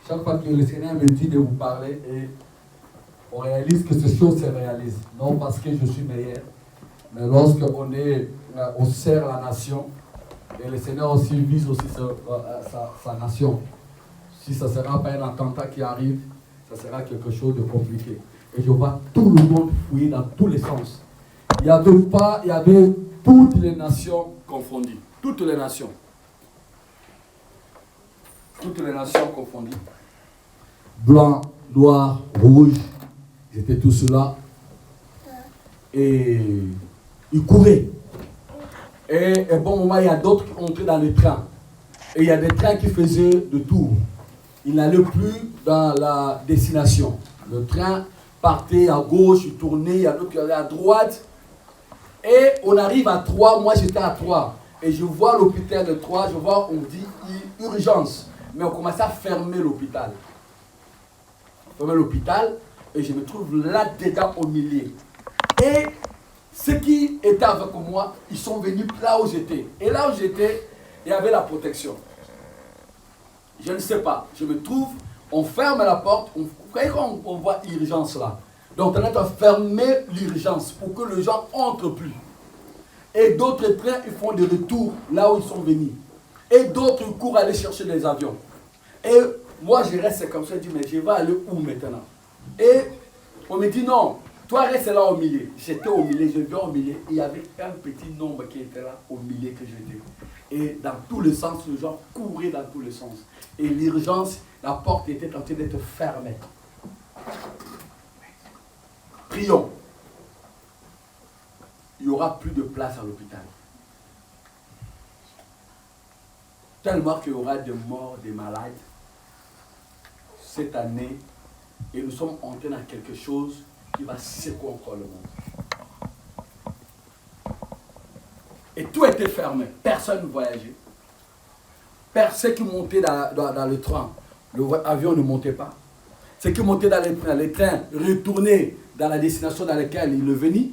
Chaque fois que le Seigneur me dit de vous parler, et on réalise que ces choses se réalisent. Non parce que je suis meilleur, mais on sert la nation, et le Seigneur aussi vise aussi sa nation. Si ça ne sera pas un attentat qui arrive, ça sera quelque chose de compliqué. Et je vois tout le monde fouiller dans tous les sens. Il y avait toutes les nations confondues. Toutes les nations. Toutes les nations confondues. Blanc, noir, rouge, ils étaient tous là. Et ils couraient. Et à un bon moment, il y a d'autres qui entraient dans les trains. Et il y a des trains qui faisaient le tour. Ils n'allaient plus dans la destination. Le train partait à gauche, il tournait, il y a d'autres qui allaient à droite. Et on arrive à Troyes, moi j'étais à Troyes. Et je vois l'hôpital de Troyes, je vois, on dit urgence. Mais on commençait à fermer l'hôpital. Fermer l'hôpital, et je me trouve là-dedans au milieu. Et ceux qui étaient avec moi, ils sont venus là où j'étais. Et là où j'étais, il y avait la protection. Je ne sais pas. Je me trouve, on ferme la porte, on voit l'urgence là. Donc on a fermé l'urgence pour que les gens n'entrent plus. Et d'autres trains, ils font des retours là où ils sont venus. Et d'autres courent aller chercher les avions. Et moi je reste comme ça, je dis mais je vais aller où maintenant? Et on me dit non, toi reste là au milieu. J'étais au milieu, je viens au milieu. Il y avait un petit nombre qui était là au milieu que j'étais. Et dans tous les sens, les gens couraient dans tous les sens. Et l'urgence, la porte était en train d'être fermée. prions, il n'y aura plus de place à l'hôpital. Tellement qu'il y aura des morts, des malades cette année, et nous sommes entrés dans quelque chose qui va secouer encore le monde. Et tout était fermé, personne ne voyageait. Ceux qui montaient dans le train, l'avion ne montait pas. Ceux qui montaient dans les trains retournaient dans la destination dans laquelle ils venaient,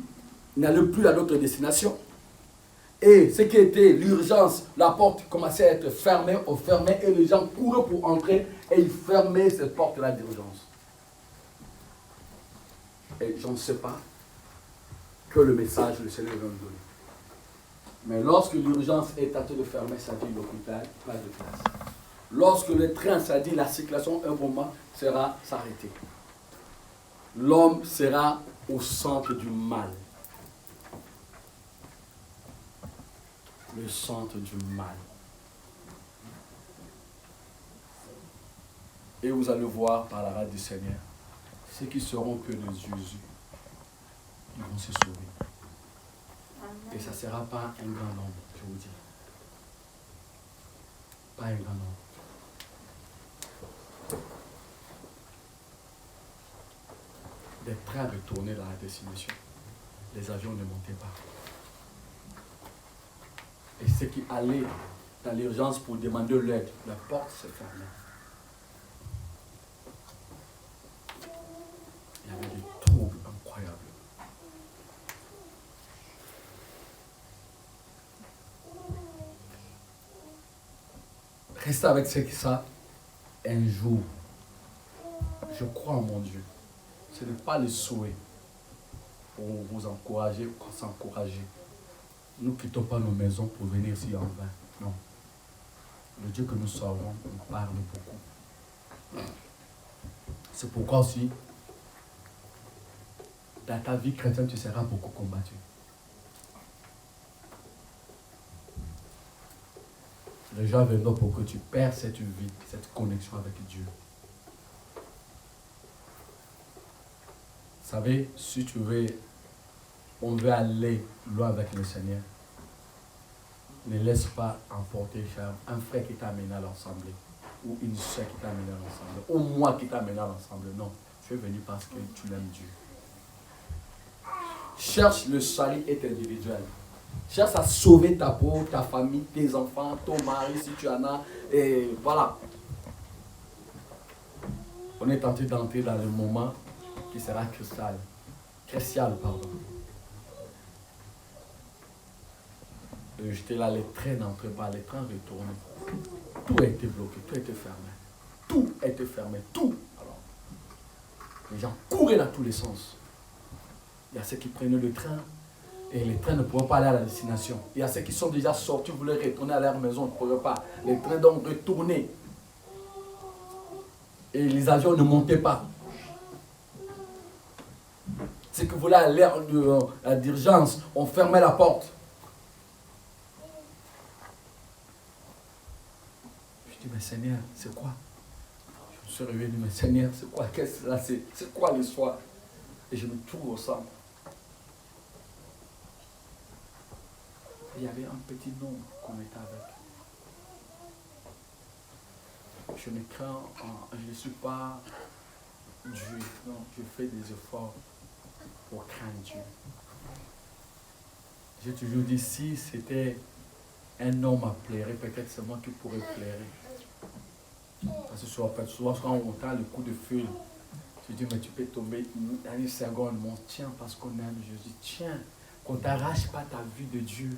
n'allaient plus à d'autres destinations. Et ce qui était l'urgence, la porte commençait à être fermée, et les gens couraient pour entrer et ils fermaient cette porte-là d'urgence. Et je ne sais pas que le message, le Seigneur va me donner. Mais lorsque l'urgence est tenté de fermer, ça dit l'hôpital, pas de place. Lorsque le train, ça dit la circulation, un moment, sera s'arrêter. L'homme sera au centre du mal. Le centre du mal. Et vous allez voir par la grâce du Seigneur, ceux qui seront que de Jésus, ils vont se sauver. Et ça ne sera pas un grand nombre, je vous dis. Pas un grand nombre. Des trains retournaient dans la destination. Les avions ne montaient pas. Et ceux qui allaient dans l'urgence pour demander l'aide, la porte se fermait. Il y avait des troubles incroyables. Restez avec ce qui ça. Un jour, je crois en mon Dieu. Ce n'est pas le souhait pour vous encourager ou s'encourager. Nous ne quittons pas nos maisons pour venir ici en vain. Non. Le Dieu que nous servons nous parle beaucoup. C'est pourquoi aussi, dans ta vie chrétienne, tu seras beaucoup combattu. Les gens viendront pour que tu perds cette vie, cette connexion avec Dieu. Vous savez, si on veut aller loin avec le Seigneur, ne laisse pas emporter un frère qui t'a amené à l'ensemble, ou une soeur qui t'a amené à l'ensemble, ou moi qui t'a amené à l'ensemble. Non, tu es venu parce que tu l'aimes Dieu. Cherche le salut est individuel. Cherche à sauver ta peau, ta famille, tes enfants, ton mari si tu en as. Et voilà. On est tenté d'entrer dans le moment qui sera crucial. J'étais là, les trains n'entraient pas, les trains retournaient. Tout a été bloqué, tout a été fermé. Tout a été fermé, tout. Alors, les gens couraient dans tous les sens. Il y a ceux qui prenaient le train et les trains ne pouvaient pas aller à la destination. Il y a ceux qui sont déjà sortis, voulaient retourner à leur maison, ne pouvaient pas. Les trains donc retournaient. Et les avions ne montaient pas. Ceux qui voulaient aller à d'urgence, on fermait la porte. Je dis, mais Seigneur, c'est quoi? Je me suis réveillé, mais Seigneur, c'est quoi? Qu'est-ce que c'est quoi l'histoire? Et je me trouve au centre. Il y avait un petit nombre qu'on était avec. Je ne crains, je ne suis pas juif, non, je fais des efforts pour craindre Dieu. J'ai toujours dit, si c'était un homme à plairer, peut-être c'est moi qui pourrais plairer. Parce que souvent quand on entend le coup de feu, je dis, mais tu peux tomber dans une seconde, mon tiens, parce qu'on aime Jésus. Tiens, qu'on ne t'arrache pas ta vie de Dieu.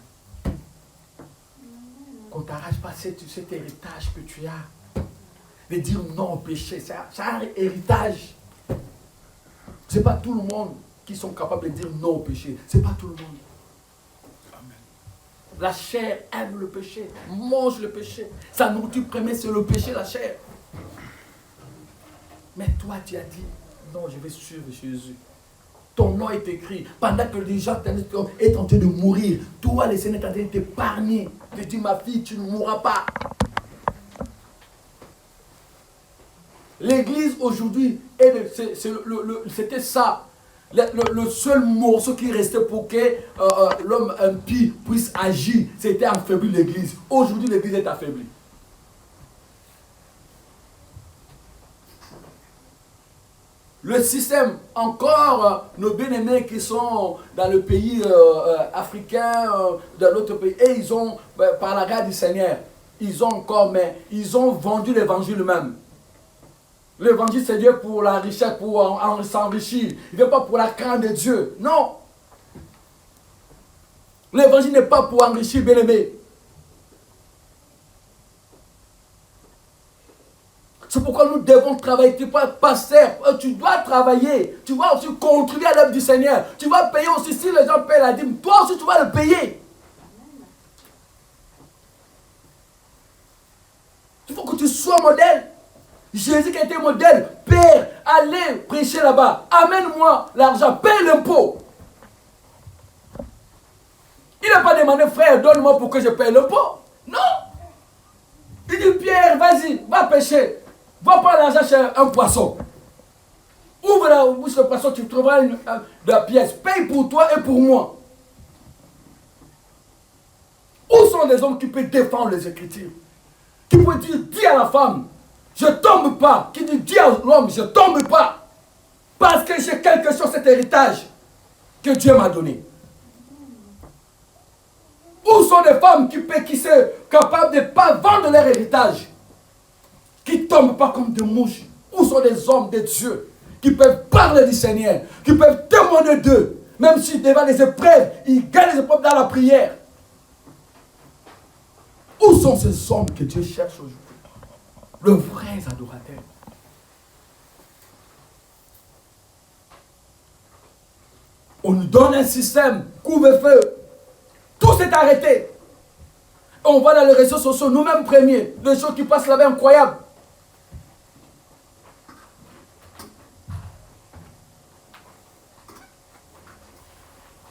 Qu'on ne t'arrache pas cet héritage que tu as. De dire non au péché, c'est un héritage. Ce n'est pas tout le monde qui sont capables de dire non au péché. Ce n'est pas tout le monde. Amen. La chair aime le péché, mange le péché. Sa nourriture première, c'est le péché, la chair. Mais toi, tu as dit, non, je vais suivre Jésus. Ton nom est écrit. Pendant que les gens sont en train de mourir, toi, le Seigneur est en train de t'épargner. De dire, ma fille, tu ne mourras pas. L'église aujourd'hui, c'était ça. Le seul morceau qui restait pour que l'homme impie puisse agir, c'était affaiblir l'église. Aujourd'hui, l'église est affaiblie. Le système, encore nos bien-aimés qui sont dans le pays africain, dans l'autre pays, et ils ont, par la grâce du Seigneur, ils ont encore, mais ils ont vendu l'évangile même. L'évangile, c'est Dieu pour la richesse, pour s'enrichir. Il ne veut pas pour la crainte de Dieu. Non. L'évangile n'est pas pour enrichir, bien-aimé. C'est pourquoi nous devons travailler. Tu n'es pas pasteur, tu dois travailler. Tu dois aussi contribuer à l'œuvre du Seigneur. Tu vas payer aussi, si les gens payent la dîme, toi aussi tu vas le payer. Il faut que tu sois modèle. Jésus qui a été modèle. Père, allez prêcher là-bas. Amène-moi l'argent, paye l'impôt. Il n'a pas demandé, frère, donne-moi pour que je paye l'impôt. Non. Il dit, Pierre, vas-y, va pêcher. Va prendre l'argent chez un poisson. Ouvre la bouche de poisson, tu trouveras de la pièce. Paye pour toi et pour moi. Où sont les hommes qui peuvent défendre les Écritures? Qui peuvent dire, dis à la femme, je ne tombe pas. Qui dit, dis à l'homme, je ne tombe pas. Parce que j'ai quelque chose, cet héritage que Dieu m'a donné. Où sont les femmes qui sont capables de ne pas vendre leur héritage? Qui ne tombent pas comme des mouches? Où sont les hommes de Dieu qui peuvent parler du Seigneur, qui peuvent témoigner d'eux, même si devant les épreuves, ils gagnent les épreuves dans la prière? Où sont ces hommes que Dieu cherche aujourd'hui? Le vrai adorateur. On nous donne un système, couvre-feu. Tout s'est arrêté. On va dans les réseaux sociaux, nous-mêmes premiers, des gens qui passent là-bas incroyables.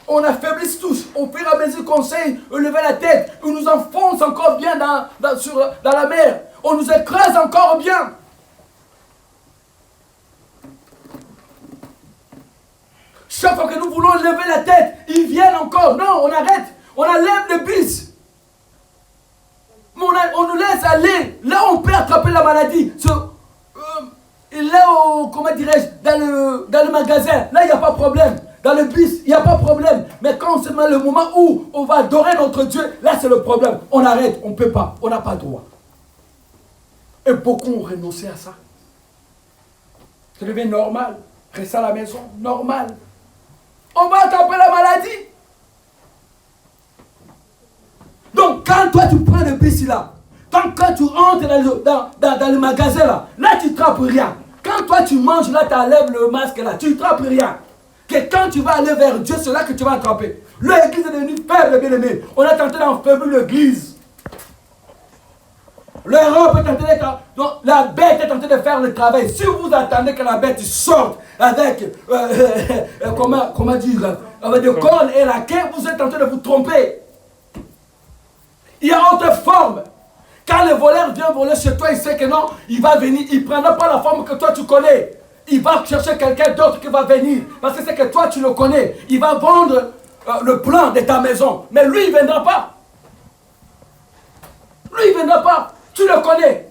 On affaiblit tous. Au fur et à mesure qu'on sait lever la tête, on nous enfonce encore bien dans la mer. On nous écrase encore bien. Chaque fois que nous voulons lever la tête, ils viennent encore. Non, on arrête. On enlève le bis. On nous laisse aller. Là, on peut attraper la maladie. Là, comment dirais-je, dans le magasin, là, il n'y a pas de problème. Dans le bus, il n'y a pas de problème. Mais quand c'est le moment où on va adorer notre Dieu, là, c'est le problème. On arrête, on ne peut pas, on n'a pas le droit. Et beaucoup ont renoncé à ça. Ça devient normal. Rester à la maison, normal. On va attraper la maladie. Donc, quand toi, tu prends le bus là, quand tu entres dans le magasin là, tu ne trappes rien. Quand toi, tu manges là, tu enlèves le masque là, tu ne trappes rien. Que quand tu vas aller vers Dieu, c'est là que tu vas attraper. L'église est devenue faible, bien aimé. On est tenté d'enfermer l'église. L'Europe est tentée d'être. Donc, la bête est tentée de faire le travail. Si vous attendez que la bête sorte avec, comment dire, avec des cornes et la queue, vous êtes tenté de vous tromper. Il y a autre forme. Quand le voleur vient voler chez toi, il sait que non, il va venir, il ne prendra pas la forme que toi tu connais. Il va chercher quelqu'un d'autre qui va venir. Parce que c'est que toi tu le connais. Il va vendre le plan de ta maison. Mais lui, il ne viendra pas. Lui, il ne viendra pas. Tu le connais.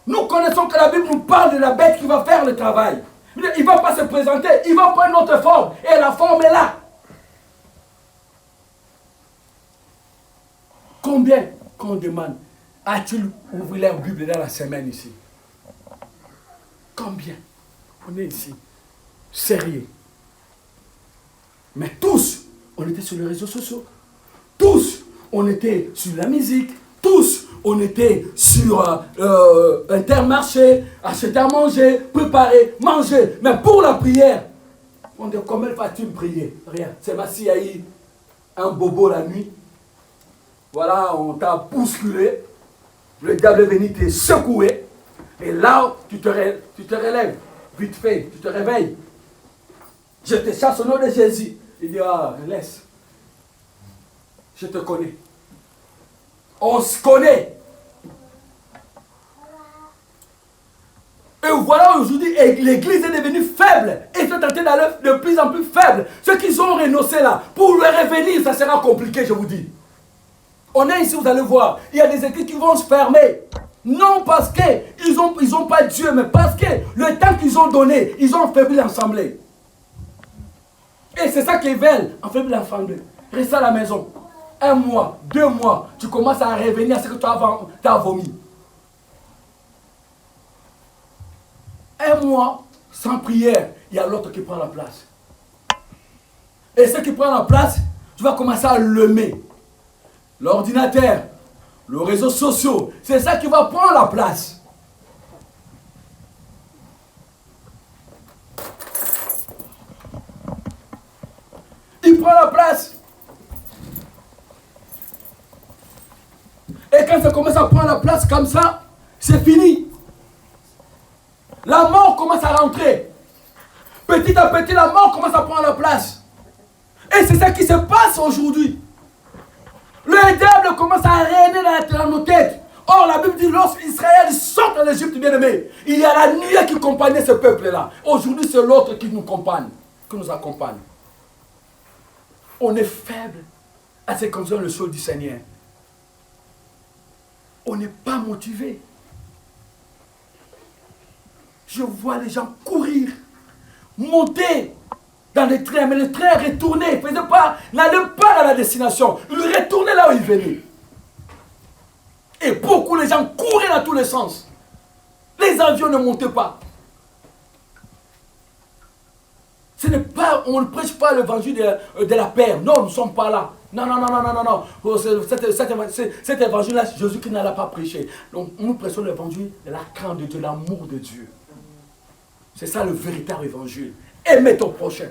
Nous connaissons que la Bible nous parle de la bête qui va faire le travail. Il ne va pas se présenter. Il va prendre notre forme. Et la forme est là. Combien qu'on demande, as-tu ouvert la Bible dans la semaine ici? Combien? On est ici, sérieux. Mais tous, on était sur les réseaux sociaux. Tous, on était sur la musique. Tous, on était sur Intermarché, acheter à manger, préparer, manger. Mais pour la prière, on dit comment vas-tu prier? Rien. C'est ma s'il y a eu un bobo la nuit. Voilà, on t'a bousculé. Le diable est venu te secouer. Et là, tu te relèves. Vite fait, tu te réveilles. Je te chasse au nom de Jésus. Il dit, ah, laisse. Je te connais. On se connaît. Et voilà aujourd'hui, l'église est devenue faible. Et ils sont en train d'aller de plus en plus faible. Ceux qui ont renoncé là, pour le revenir, ça sera compliqué, je vous dis. On est ici, vous allez voir. Il y a des églises qui vont se fermer. Non parce qu'ils n'ont pas Dieu, mais parce que le temps qu'ils ont donné, ils ont affaibli l'assemblée. Et c'est ça qu'ils veulent, affaiblir l'assemblée. Reste à la maison. 1 mois, 2 mois, tu commences à revenir à ce que tu as vomi. 1 mois sans prière, il y a l'autre qui prend la place. Et ce qui prend la place, tu vas commencer à lemer. L'ordinateur, les réseaux sociaux, c'est ça qui va prendre la place. Il prend la place. Et quand ça commence à prendre la place comme ça, c'est fini. La mort commence à rentrer. Petit à petit, la mort commence à prendre la place. Et c'est ça qui se passe aujourd'hui. Le diable commence à régner dans nos têtes. Or, la Bible dit, lorsqu'Israël sort de l'Égypte, bien-aimé, il y a la nuée qui accompagnait ce peuple-là. Aujourd'hui, c'est l'autre qui nous accompagne, On est faible à ce qu'on concerne le sol du Seigneur. On n'est pas motivé. Je vois les gens courir, monter dans les trains, mais le train retournait, n'allait pas dans la destination. Il retournait là où il venait. Et beaucoup les gens couraient dans tous les sens. Les avions ne montaient pas. Ce n'est pas, on ne prêche pas l'évangile de la paix. Non, nous ne sommes pas là. Non. Cet évangile-là, Jésus qui n'a pas prêché. Donc, nous prêchons l'évangile de la crainte de Dieu, l'amour de Dieu. C'est ça le véritable évangile. Aimez ton prochain.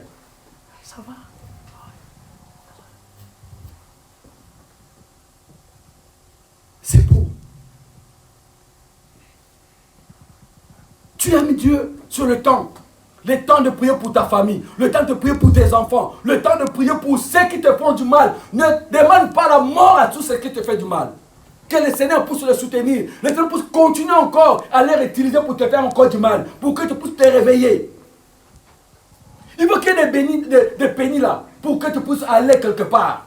Ça va. C'est beau. Tu as mis Dieu sur le temps. Le temps de prier pour ta famille, le temps de prier pour tes enfants, le temps de prier pour ceux qui te font du mal. Ne demande pas la mort à tous ceux qui te font du mal. Que le Seigneur puisse le soutenir. Le Seigneur puisse continuer encore à les utiliser pour te faire encore du mal, pour que tu puisses te réveiller. Il faut qu'il y ait des pénis là, pour que tu puisses aller quelque part.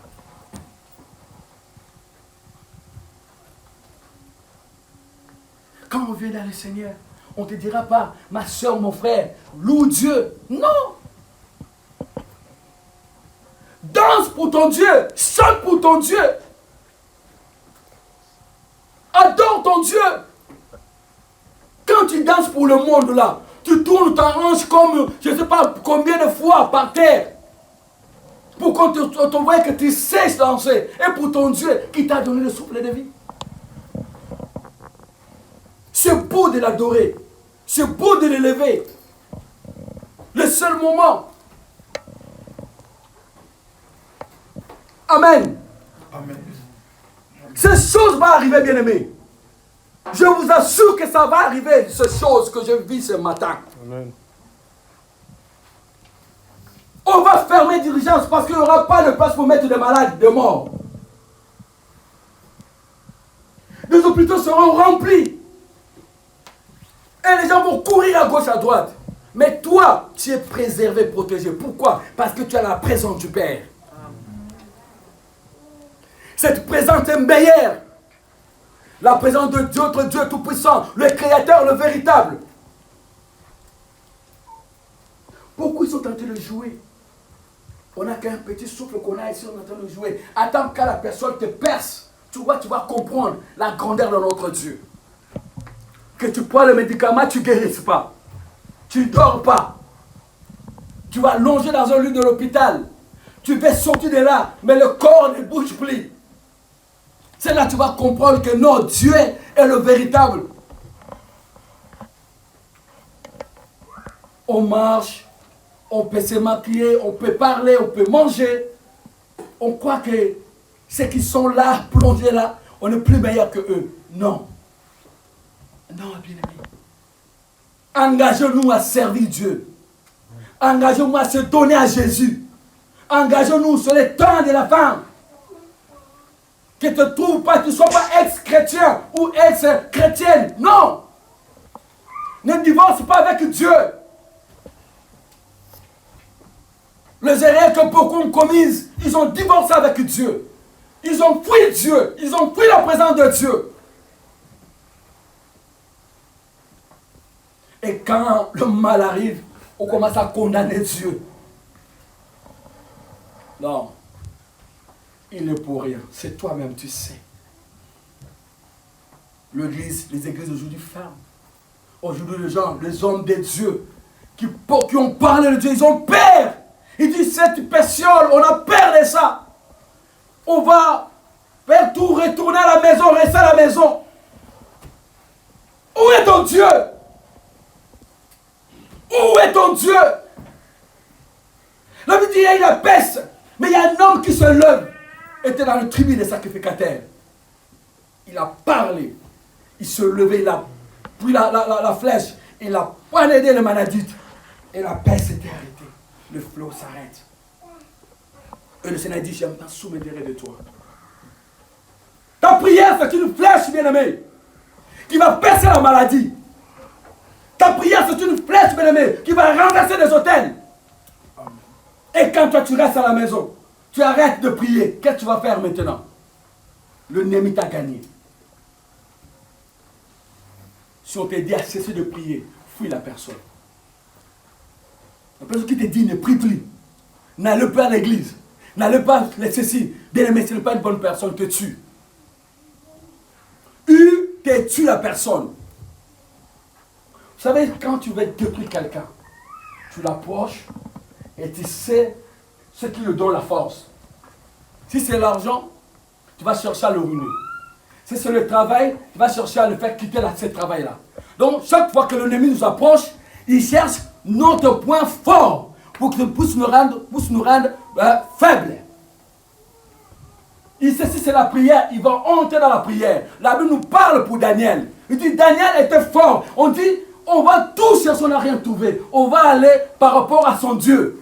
Quand on vient dans le Seigneur, on ne te dira pas, ma soeur, mon frère, loue Dieu. Non. Danse pour ton Dieu. Chante pour ton Dieu. Adore ton Dieu. Quand tu danses pour le monde là, tu tournes ta hanche comme, je ne sais pas combien de fois par terre. Pour qu'on te voie que tu cesses de danser. Et pour ton Dieu qui t'a donné le souffle de vie. C'est beau de l'adorer. C'est beau de l'élever. Le seul moment. Amen. Amen. Ces choses vont arriver, bien-aimés. Je vous assure que ça va arriver, ces choses que je vis ce matin. Amen. On va fermer d'urgence parce qu'il n'y aura pas de place pour mettre des malades, des morts. Les hôpitaux seront remplis. Et les gens vont courir à gauche, à droite. Mais toi, tu es préservé, protégé. Pourquoi? Parce que tu as la présence du Père. Cette présence est meilleure. La présence de Dieu, notre Dieu Tout-Puissant, le Créateur, le véritable. Beaucoup ils sont en train de jouer. On n'a qu'un petit souffle qu'on a ici, on est en train de jouer. Attends qu'à la personne te perce. Tu vois, tu vas comprendre la grandeur de notre Dieu. Que tu prends le médicament, tu ne guérisses pas. Tu ne dors pas. Tu vas longer dans un lit de l'hôpital. Tu vas sortir de là, mais le corps ne bouge plus. C'est là que tu vas comprendre que non, Dieu est le véritable. On marche, on peut se maquiller, on peut parler, on peut manger. On croit que ceux qui sont là, plongés là, on est plus meilleur que eux. Non. Non, bien-aimé. Engageons-nous à servir Dieu. Engageons-nous à se donner à Jésus. Engageons-nous sur les temps de la fin. Que tu ne trouves pas, que tu ne sois pas ex-chrétien ou ex-chrétienne. Non. ne divorce pas avec Dieu. Les erreurs que beaucoup ont commises, ils ont divorcé avec Dieu. Ils ont fui Dieu. Ils ont fui la présence de Dieu. Et quand le mal arrive, on commence à condamner Dieu. Non. Il n'est pour rien. C'est toi-même, tu sais. Les églises aujourd'hui ferment. Aujourd'hui, les hommes de Dieu, qui ont parlé de Dieu, ils ont peur. Ils disent, cette pétiole, on a peur de ça. On va faire tout, retourner à la maison, rester à la maison. Où est ton Dieu? Où est ton Dieu? La Bible dit, il y a une peste, mais il y a un homme qui se lève. Était dans le tribunal des sacrificateurs. Il a parlé. Il se levait, il a pris la flèche, il a poignardé le manadite. Et la peste s'était arrêtée. Le flot s'arrête. Et le Seigneur dit, j'aime pas soumettre de toi. Ta prière, c'est une flèche, bien-aimé, qui va percer la maladie. Ta prière, c'est une flèche, bien-aimé, qui va renverser des hôtels. Et quand toi, tu restes à la maison, tu arrêtes de prier, qu'est-ce que tu vas faire maintenant? Le Némi t'a gagné. Si on te dit à cesser de prier, fuis la personne. La personne qui te dit ne prie plus, n'allez pas à l'église, n'allez pas les ceci, bien-aimé, ce n'est pas une bonne personne, te tue. Te tue la personne. Vous savez, quand tu veux détruire quelqu'un, tu l'approches et tu sais ce qui lui donne la force. Si c'est l'argent, tu vas chercher à le ruiner. Si c'est le travail, tu vas chercher à le faire quitter ce travail-là. Donc, chaque fois que l'ennemi nous approche, il cherche notre point fort pour qu'il puisse nous rendre faibles. Il sait si c'est la prière, il va entrer dans la prière. La Bible nous parle pour Daniel. Il dit, Daniel était fort. On dit, on va tout chercher, on n'a rien trouvé. On va aller par rapport à son Dieu.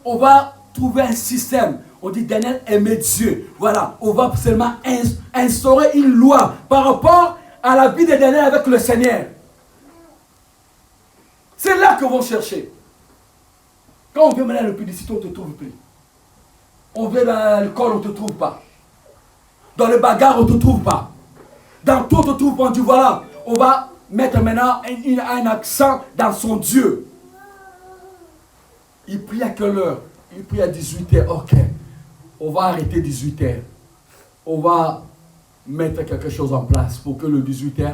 On va trouver un système. On dit, Daniel aimait Dieu. Voilà, on va seulement instaurer une loi par rapport à la vie de Daniel avec le Seigneur. C'est là que vont chercher. Quand on veut mener le publicité, on ne te trouve plus. On veut dans l'école, on ne te trouve pas. Dans le bagarre, on ne te trouve pas. Dans tout, on ne te trouve pas. On dit, voilà, on va mettre maintenant un accent dans son Dieu. Il prie à quelle heure? Il prie à 18h. Ok. On va arrêter 18h. On va mettre quelque chose en place pour que le 18h,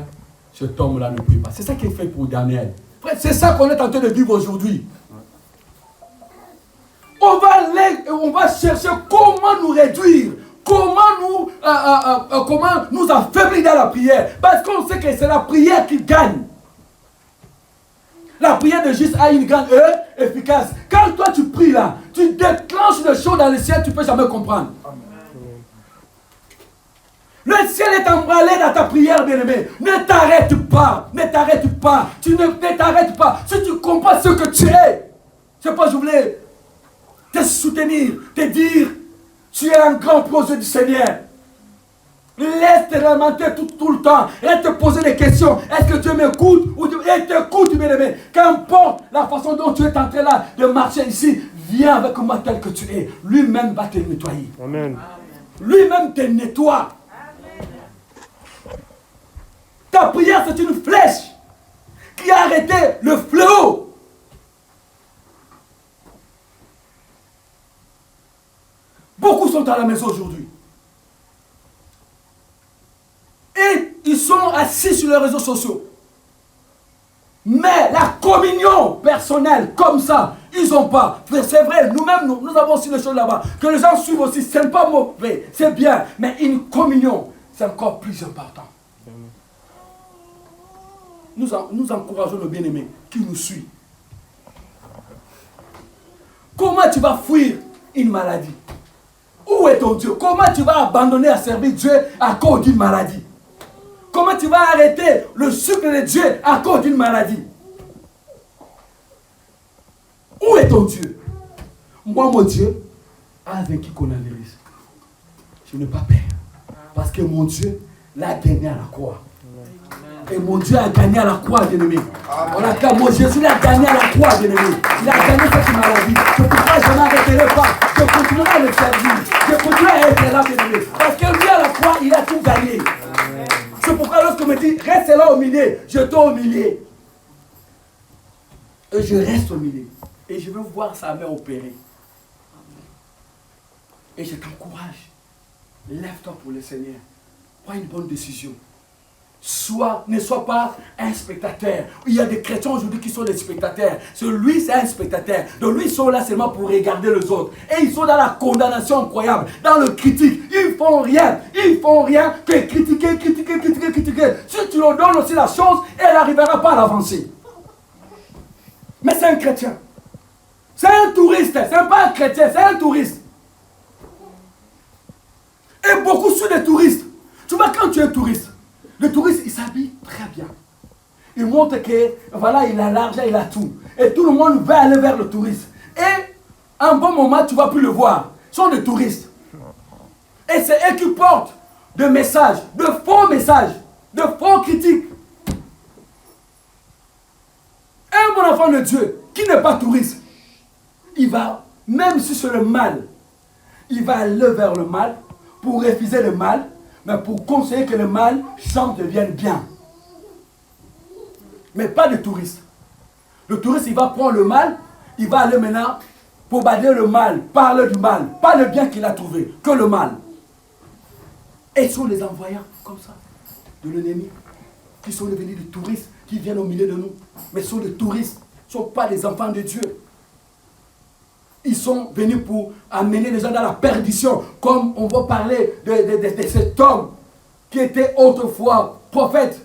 cet homme-là ne prie pas. C'est ça qu'il fait pour Daniel. C'est ça qu'on est en train de vivre aujourd'hui. On va chercher comment nous réduire, comment nous affaiblir dans la prière. Parce qu'on sait que c'est la prière qui gagne. La prière de juste a une grande efficace. Quand toi tu pries là, tu déclenches des choses dans le ciel, tu ne peux jamais comprendre. Le ciel est emballé dans ta prière, bien-aimé. Ne t'arrête pas. Ne t'arrête pas. Tu ne t'arrêtes pas. Si tu comprends ce que tu es, c'est pas je voulais te soutenir, te dire, tu es un grand projet du Seigneur. Laisse te lamenter tout le temps. Et te poser des questions. Est-ce que Dieu m'écoute? Et t'écoute, bien-aimé. Qu'importe la façon dont tu es en train là de marcher ici, viens avec moi tel que tu es. Lui-même va te nettoyer. Amen. Lui-même te nettoie. Ta prière, c'est une flèche qui a arrêté le fléau. Beaucoup sont à la maison aujourd'hui. Et ils sont assis sur les réseaux sociaux. Mais la communion personnelle, comme ça, ils n'ont pas. C'est vrai, nous-mêmes, nous avons aussi des choses là-bas. Que les gens suivent aussi, ce n'est pas mauvais, c'est bien. Mais une communion, c'est encore plus important. Nous encourageons nos bien-aimés qui nous suivent. Comment tu vas fuir une maladie? Où est ton Dieu? Comment tu vas abandonner à servir Dieu à cause d'une maladie? Comment tu vas arrêter le sucre de Dieu à cause d'une maladie? Où est ton Dieu? Moi, mon Dieu a vaincu Cornelius. Je n'ai pas peur. Parce que mon Dieu l'a gagné à la croix. Et mon Dieu a gagné à la croix, bien-aimé. Mon Jésus a gagné à la croix, bien-aimé. Il a gagné cette maladie. Je ne pourrai jamais arrêter pas. Je continuerai à le servir. Je continuerai à être là, bien-aimé. Parce que lui à la croix, il a tout gagné. C'est pourquoi lorsqu'on me dit, reste là au milieu, je t'ai au milieu. Et je reste au milieu. Et je veux voir sa main opérer. Et je t'encourage. Lève-toi pour le Seigneur. Prends une bonne décision. Ne sois pas un spectateur. Il y a des chrétiens aujourd'hui qui sont des spectateurs. Lui, c'est un spectateur. Donc lui, ils sont là seulement pour regarder les autres. Et ils sont dans la condamnation incroyable, dans le critique. Ils font rien. Ils font rien que critiquer. Si tu leur donnes aussi la chose, elle n'arrivera pas à l'avancer. Mais c'est un chrétien. C'est un touriste. Ce n'est pas un chrétien, c'est un touriste. Et beaucoup sont des touristes. Tu vois, quand tu es touriste, le touriste, il s'habille très bien. Il montre que, voilà, il a l'argent, il a tout. Et tout le monde va aller vers le touriste. Et, à un bon moment, tu ne vas plus le voir. Ils sont des touristes. Et c'est eux qui portent des messages, de faux messages, de faux critiques. Un bon enfant de Dieu, qui n'est pas touriste, il va, même si c'est le mal, il va aller vers le mal, pour refuser le mal, mais pour conseiller que le mal devienne bien. Mais pas de touriste. Le touriste, il va prendre le mal, il va aller maintenant pour balayer le mal, parler du mal, pas le bien qu'il a trouvé, que le mal. Et ils sont les envoyants, comme ça, de l'ennemi, qui sont devenus des touristes, qui viennent au milieu de nous. Mais ce sont des touristes, ce ne sont pas des enfants de Dieu. Ils sont venus pour amener les gens dans la perdition. Comme on va parler de cet homme qui était autrefois prophète.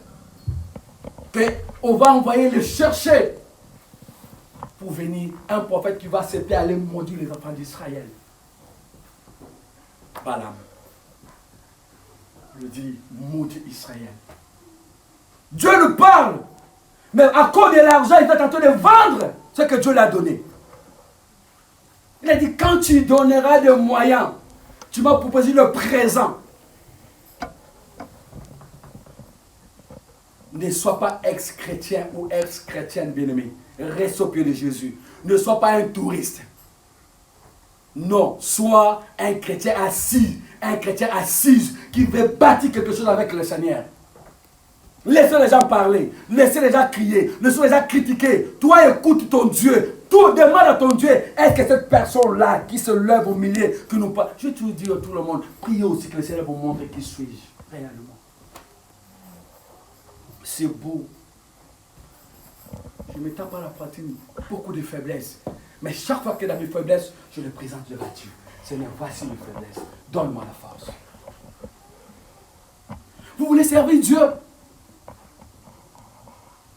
On va envoyer le chercher pour venir. Un prophète qui va accepter aller maudire les enfants d'Israël. Balaam. Il dit, maudit Israël. Dieu le parle. Mais à cause de l'argent, il est en train de vendre ce que Dieu lui a donné. Il a dit, quand tu donneras des moyens, tu m'as proposé le présent. Ne sois pas ex-chrétien ou ex-chrétienne, bien-aimé. Reste au pied de Jésus. Ne sois pas un touriste. Non, sois un chrétien assis. Un chrétien assis qui veut bâtir quelque chose avec le Seigneur. Laissez les gens parler. Laissez les gens crier. Laissez les gens critiquer. Toi, écoute ton Dieu. Tout demande à ton Dieu, est-ce que cette personne-là qui se lève au milieu, que nous pas. Je vais toujours dire à tout le monde, priez aussi que le Seigneur vous montre qui suis-je réellement. C'est beau. Je me tape à la poitrine, beaucoup de faiblesses. Mais chaque fois que dans mes faiblesses, je les présente devant Dieu. Seigneur, voici mes faiblesses. Donne-moi la force. Vous voulez servir Dieu?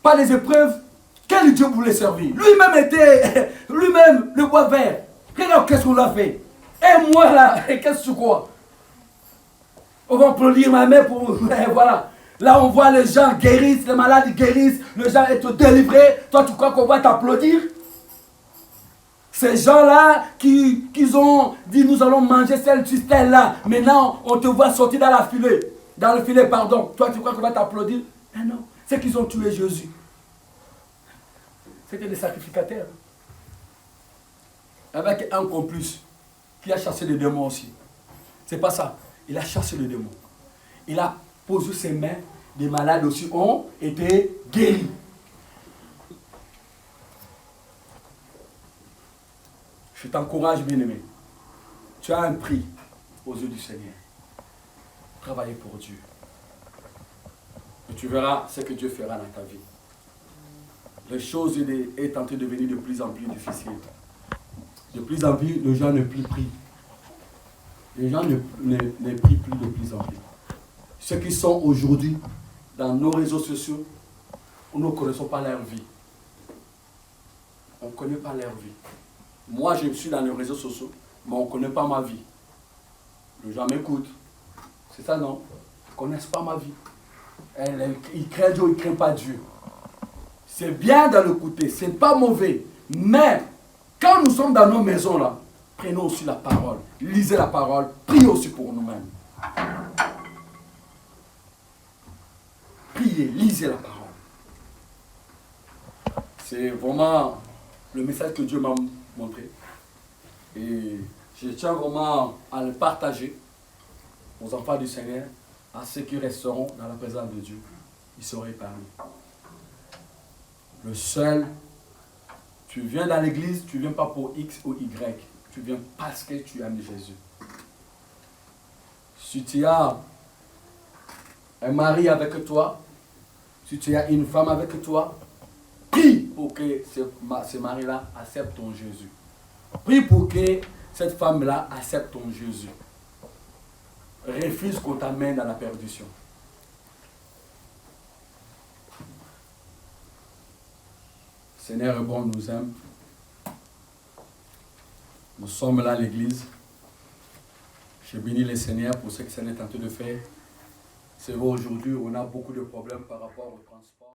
Pas les épreuves. Quel Dieu voulait servir? Lui-même était, lui-même, le bois vert. Regarde qu'est-ce qu'on a fait. Et moi là, qu'est-ce que tu crois? On va applaudir ma mère pour, voilà. Là on voit les gens guérissent, les malades guérissent, les gens sont délivrés. Toi tu crois qu'on va t'applaudir? Ces gens-là qui ont dit nous allons manger celle là. Maintenant on te voit sortir dans la filet. Dans le filet, pardon. Toi tu crois qu'on va t'applaudir? Mais non, c'est qu'ils ont tué Jésus. C'était des sacrificateurs. Avec un complice qui a chassé les démons aussi. C'est pas ça. Il a chassé les démons. Il a posé ses mains. Des malades aussi ont été guéris. Je t'encourage, bien-aimé. Tu as un prix aux yeux du Seigneur. Travaillez pour Dieu. Et tu verras ce que Dieu fera dans ta vie. Les choses sont en train de devenir de plus en plus difficiles. De plus en plus, les gens ne prient. Les gens ne prient plus de plus en plus. Ceux qui sont aujourd'hui dans nos réseaux sociaux, nous ne connaissons pas leur vie. On ne connaît pas leur vie. Moi, je suis dans les réseaux sociaux, mais on ne connaît pas ma vie. Les gens m'écoutent. C'est ça, non? Ils ne connaissent pas ma vie. Ils craignent Dieu, ils ne craignent pas Dieu. C'est bien dans le côté, ce n'est pas mauvais. Mais, quand nous sommes dans nos maisons là, prenons aussi la parole. Lisez la parole, priez aussi pour nous-mêmes. Priez. priez, lisez la parole. C'est vraiment le message que Dieu m'a montré. Et je tiens vraiment à le partager aux enfants du Seigneur, à ceux qui resteront dans la présence de Dieu. Ils seront épargnés. Le seul, tu viens dans l'église, tu ne viens pas pour X ou Y. Tu viens parce que tu aimes Jésus. Si tu as un mari avec toi, si tu as une femme avec toi, prie pour que ce mari-là accepte ton Jésus. Prie pour que cette femme-là accepte ton Jésus. Refuse qu'on t'amène dans la perdition. Le Seigneur est bon, nous aime. Nous sommes là à l'église. Je bénis le Seigneur pour ce que le Seigneur est en train de faire. C'est vrai, aujourd'hui, on a beaucoup de problèmes par rapport au transport.